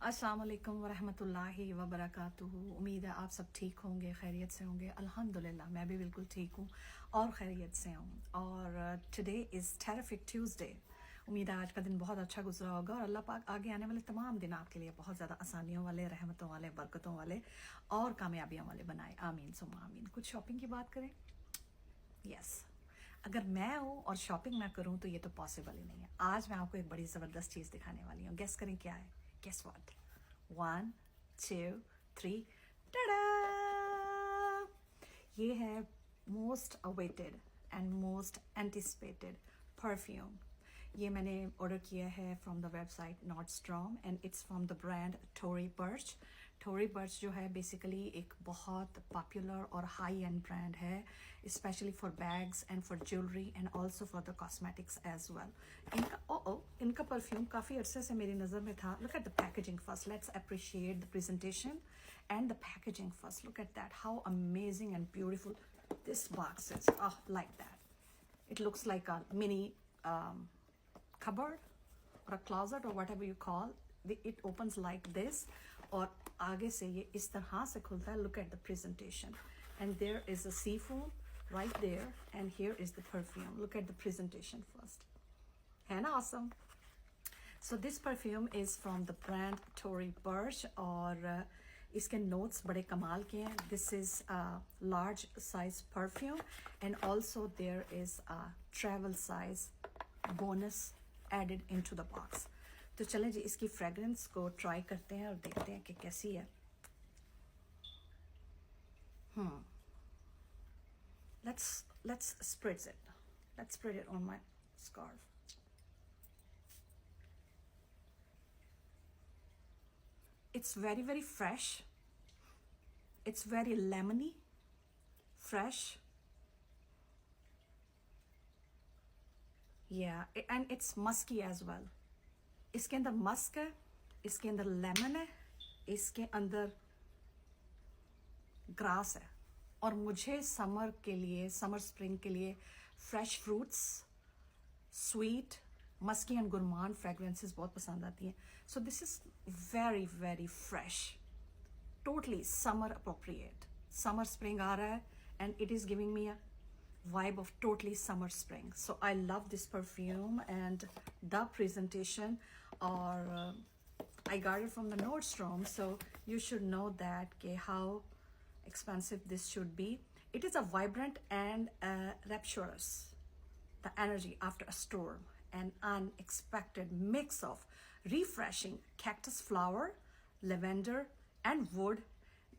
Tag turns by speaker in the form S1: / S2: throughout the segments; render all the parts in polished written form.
S1: अस्सलाम वालेकुम वरहमतुल्लाहि वबरकातुहू। उम्मीद है आप सब ठीक होंगे, खैरियत से होंगे। अल्हम्दुलिल्लाह मैं भी बिल्कुल ठीक हूँ और खैरियत से हूँ। और टुडे इज़ टेरिफिक ट्यूसडे। उम्मीद है आज का दिन बहुत अच्छा गुजरा होगा और अल्लाह पाक आगे आने वाले तमाम दिन आपके लिए बहुत ज़्यादा आसानियों वाले, रहमतों वाले, बरकतों वाले और कामयाबियों वाले बनाए। आमीन सुम्मा आमीन। कुछ शॉपिंग की बात करें। यस, अगर मैं हूँ और शॉपिंग ना करूँ तो ये तो पॉसिबल ही नहीं है। आज मैं आपको एक बड़ी ज़बरदस्त चीज़ दिखाने वाली हूँ। गेस करें क्या है। Guess what. 1 2 3 टडा! ये है most awaited and most anticipated perfume. ये मैंने ऑर्डर किया है from the website Nordstrom and it's from the brand Tory Burch. Tory Burch जो है बेसिकली एक बहुत पॉपुलर और हाई एंड ब्रांड है, especially for bags and for jewellery and also for the cosmetics as well. इनका perfume काफ़ी अरसे से मेरी नज़र में था। Look at the packaging first, let's appreciate the presentation and the packaging first. Look at that, how amazing and beautiful this box is. Like that, it looks like a mini cupboard or a closet or whatever you call. It opens like this और आगे से ये इस तरह से खुलता है. Look at the presentation and there is a seafood right there and here is the perfume. Look at the presentation first. है ना awesome? So this perfume is from the brand Tory Burch और इसके notes बड़े कमाल के हैं. This is a large size perfume and also there is a travel size bonus added into the box. तो चलें जी इसकी फ्रेगरेंस को ट्राई करते हैं और देखते हैं कि कैसी है. Let's spritz it. Let's spritz it on my scarf. It's very, very fresh. It's very lemony, fresh. Yeah, and it's musky as well. इसके अंदर मस्क है, इसके अंदर लेमन है, इसके अंदर ग्रास है. और मुझे समर के लिए, समर स्प्रिंग के लिए fresh fruits, sweet, musky and gourmand fragrances बहुत पसंद आती हैं. So this is very very fresh, totally summer appropriate. Summer spring आ रहा है and it is giving me a vibe of totally summer spring. So I love this perfume and the presentation or I got it from the Nordstrom, so you should know that how expensive this should be. It is a vibrant and rapturous, the energy after a storm, an unexpected mix of refreshing cactus flower, lavender and wood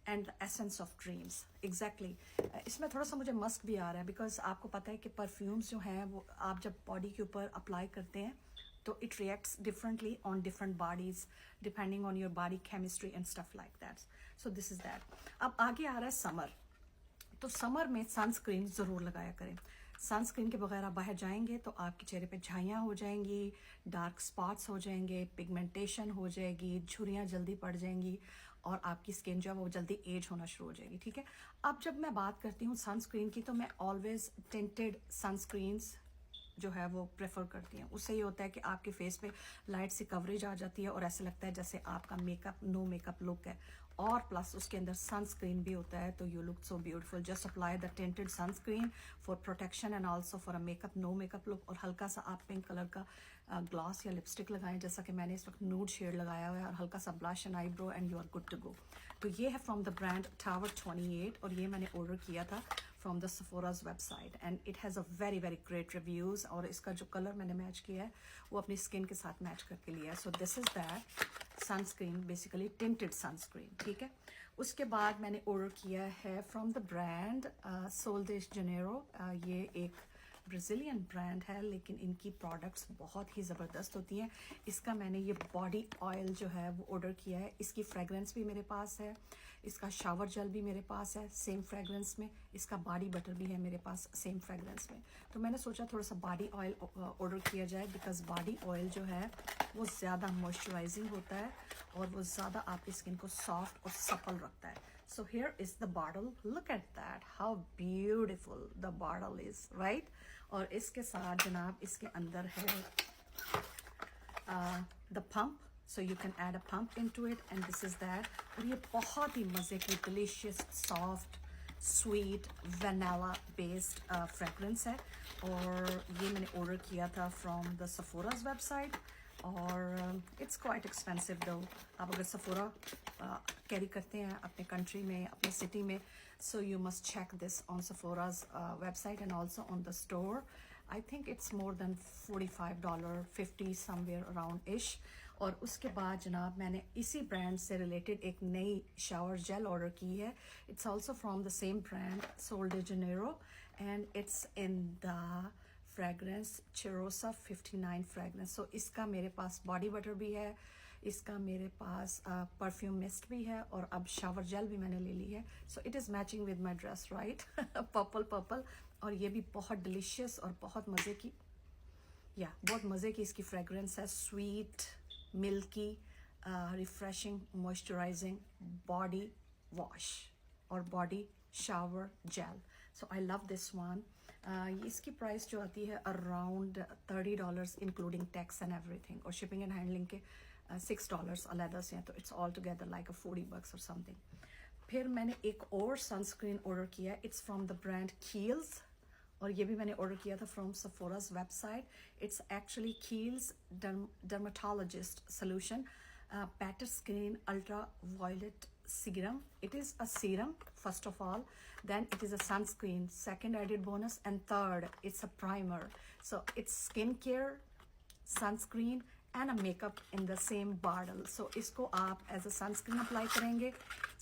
S1: and essence of dreams. Exactly इसमें थोड़ा सा मुझे Musk भी आ रहा है because आपको पता है कि परफ्यूम्स जो हैं वो आप जब बॉडी के ऊपर अप्लाई करते हैं तो it reacts differently on different bodies depending on your body chemistry and stuff like that. So this is that. अब आगे आ रहा है समर. तो समर में सनस्क्रीन ज़रूर लगाया करें. सनस्क्रीन के बगैर आप बाहर जाएंगे तो आपके चेहरे पे झाइयाँ हो जाएंगी, डार्क स्पॉट्स हो जाएंगे, पिगमेंटेशन हो जाएगी, झुर्रियाँ जल्दी पड़ जाएंगी और आपकी स्किन जो है वो जल्दी एज होना शुरू हो जाएगी. ठीक है. अब जब मैं बात करती हूँ सनस्क्रीन की तो मैं ऑलवेज टिंटेड सनस्क्रीन्स जो है वो प्रेफर करती हैं. उससे ये होता है कि आपके फेस पे लाइट सी कवरेज आ जाती है और ऐसे लगता है जैसे आपका मेकअप नो मेकअप लुक है. और प्लस उसके अंदर सनस्क्रीन भी होता है तो you look so beautiful. Just apply the tinted sunscreen for protection and also for a makeup no makeup look. और हल्का सा आप पिंक कलर का ग्लॉस या लिपस्टिक लगाएं जैसा कि मैंने इस वक्त नूड शेड लगाया हुआ है और हल्का सा blush and eyebrow and you are good to go. तो ये है फ्रॉम द ब्रांड टावर 28 और ये मैंने ऑर्डर किया था from the Sephora's website and it has a very very great reviews. और इसका जो कलर मैंने मैच किया है वो अपनी स्किन के साथ मैच करके लिया है. So this is that sunscreen, basically tinted sunscreen. ठीक है. उसके बाद मैंने ऑर्डर किया है from the brand Sol de Janeiro. ये एक ब्राज़ीलियन ब्रांड है लेकिन इनकी प्रोडक्ट्स बहुत ही ज़बरदस्त होती हैं. इसका मैंने ये बॉडी ऑयल जो है वो ऑर्डर किया है. इसकी फ्रेगरेंस भी मेरे पास है, इसका शावर जेल भी मेरे पास है सेम फ्रेगरेंस में, इसका बॉडी बटर भी है मेरे पास सेम फ्रेगरेंस में. तो मैंने सोचा थोड़ा सा बॉडी ऑयल ऑर्डर किया जाए बिकॉज बॉडी ऑयल जो है वो ज़्यादा मॉइस्चराइजिंग होता है और वो ज़्यादा आपकी स्किन को सॉफ्ट और सपल रखता है. So here is the bottle. Look at that, how beautiful the bottle is, right? और इसके साथ जनाब इसके अंदर है the pump so you can add a pump into it, and this is that. और ये बहुत ही मज़े की delicious soft sweet vanilla based fragrance है, और ये मैंने order किया था from the Sephora's website, और it's quite expensive though. आप अगर Sephora carry करते हैं अपने country में, अपने city में, so you must check this on Sephora's website and also on the store. I think it's more than $45, 50 somewhere around ish. और उसके बाद जनाब मैंने इसी ब्रांड से रिलेटेड एक नई शावर जेल ऑर्डर की है. It's also from the same brand Sol de Janeiro, and it's in the fragrance Cheirosa 59 fragrance. So इसका मेरे पास बॉडी बटर भी है, इसका मेरे पास परफ्यूम मिस्ट भी है, और अब शावर जेल भी मैंने ले ली है. So it is matching with my dress right, purple. और ये भी बहुत डिलीशियस और बहुत मज़े की, बहुत मज़े की इसकी फ्रेगरेंस है. Sweet, milky, refreshing, moisturising body wash और body shower gel. So I love this one. इसकी प्राइस जो आती है around $30 including tax and everything, और शिपिंग एंड हैंडलिंग के $6 अलहदा से हैं, तो इट्स ऑल टुगेदर लाइक $40 और समथिंग. फिर मैंने एक और सनस्क्रीन ऑर्डर किया है. It's from the brand keels, और ये भी मैंने ऑर्डर किया था from Sephora's website. It's actually keels dermatologist solution better skin ultra violet serum. It is a serum first of all, then it is a sunscreen, second added bonus, and third it's a primer. So it's skincare, sunscreen and a makeup in the same bottle. So इसको आप as a sunscreen apply करेंगे.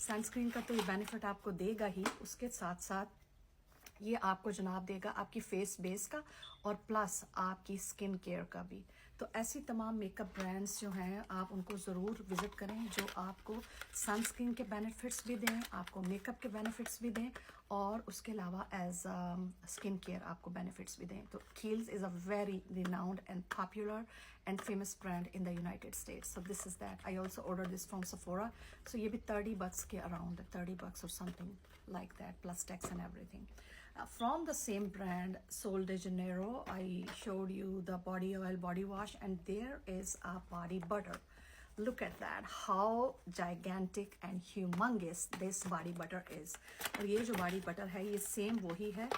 S1: Sunscreen का तो ये benefit आपको देगा ही, उसके साथ साथ ये आपको जनाब देगा आपकी फेस बेस का और प्लस आपकी स्किन केयर का भी. तो ऐसी तमाम मेकअप ब्रांड्स जो हैं आप उनको ज़रूर विज़िट करें जो आपको सनस्क्रीन के बेनिफिट्स भी दें, आपको मेकअप के बेनिफिट्स भी दें, और उसके अलावा एज स्किन केयर आपको बेनिफिट्स भी दें. तो Kiehl's is a very renowned and popular and famous brand in the United States. So this is that. I also ordered this from Sephora. So ये भी $30 के around, $30 or something like that, plus tax and everything. From the same brand, Sol de Janeiro, I showed you the body oil body wash, and there is a body butter. Look at that, how gigantic and humongous this body butter is. और ये जो body butter है ये same वही है,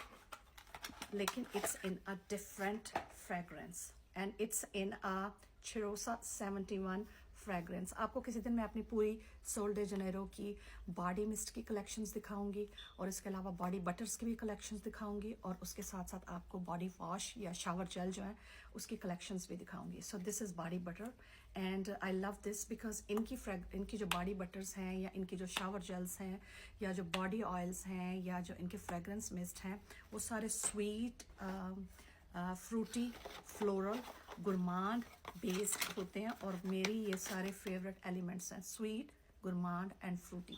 S1: लेकिन it's in a different fragrance, and it's in a Chirosa 71 fragrance. आपको किसी दिन मैं अपनी पूरी सोल डे जेनेरो की बॉडी मिस्ट की कलेक्शंस दिखाऊंगी, और इसके अलावा बॉडी बटर्स की भी कलेक्शंस दिखाऊंगी, और उसके साथ साथ आपको बॉडी वॉश या शावर जेल जो है उसकी कलेक्शंस भी दिखाऊंगी. सो this is body butter, and I love this because इनकी जो बॉडी बटर्स हैं, या इनकी जो शावर जेल्स हैं, या जो बॉडी ऑयल्स हैं, या जो इनके फ्रेगरेंस मिस्ट हैं, वो सारे sweet, fruity, floral, gourmand based होते हैं. और मेरी ये सारे फेवरेट एलिमेंट्स हैं, sweet, gourmand and fruity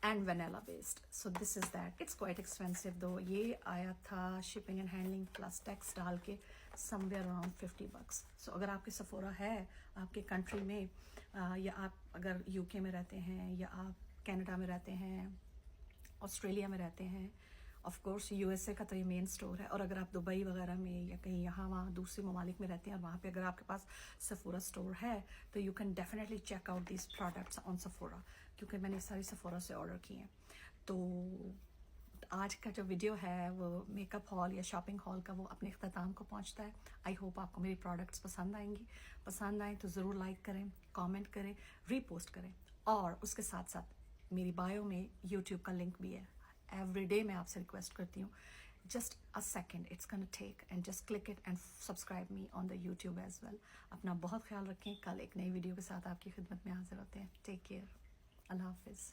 S1: and vanilla based. So this is that. It's quite expensive though. ये आया था shipping and handling plus tax डाल के समवेयर अराउंड $50. सो अगर आपके Sephora है आपके कंट्री में, या आप अगर UK में रहते हैं, या आप कनाडा में रहते हैं, ऑस्ट्रेलिया में रहते हैं, ऑफ कोर्स USA का तो ये मेन स्टोर है, और अगर आप दुबई वगैरह में या कहीं यहाँ वहाँ दूसरे ममालिक में रहते हैं और वहाँ पे अगर आपके पास Sephora स्टोर है, तो you can definitely check out these products on Sephora, क्योंकि मैंने सारी Sephora से ऑर्डर किए हैं. तो आज का जो वीडियो है वो मेकअप हॉल या शॉपिंग हॉल का वो अपने अख्ताम को पहुँचता है. आई होप आपको मेरी प्रोडक्ट्स पसंद आएंगी. पसंद आए तो ज़रूर लाइक करें, कॉमेंट करें, रीपोस्ट करें, और उसके साथ साथ मेरी बायो में यूट्यूब का लिंक भी है. Every day मैं आपसे रिक्वेस्ट करती हूँ, just a second it's gonna take, and just click it and subscribe me on the YouTube as well. अपना बहुत ख्याल रखें. कल एक नई वीडियो के साथ आपकी खिदमत में हाजिर होते हैं. Take care. अल्लाह हाफिज़.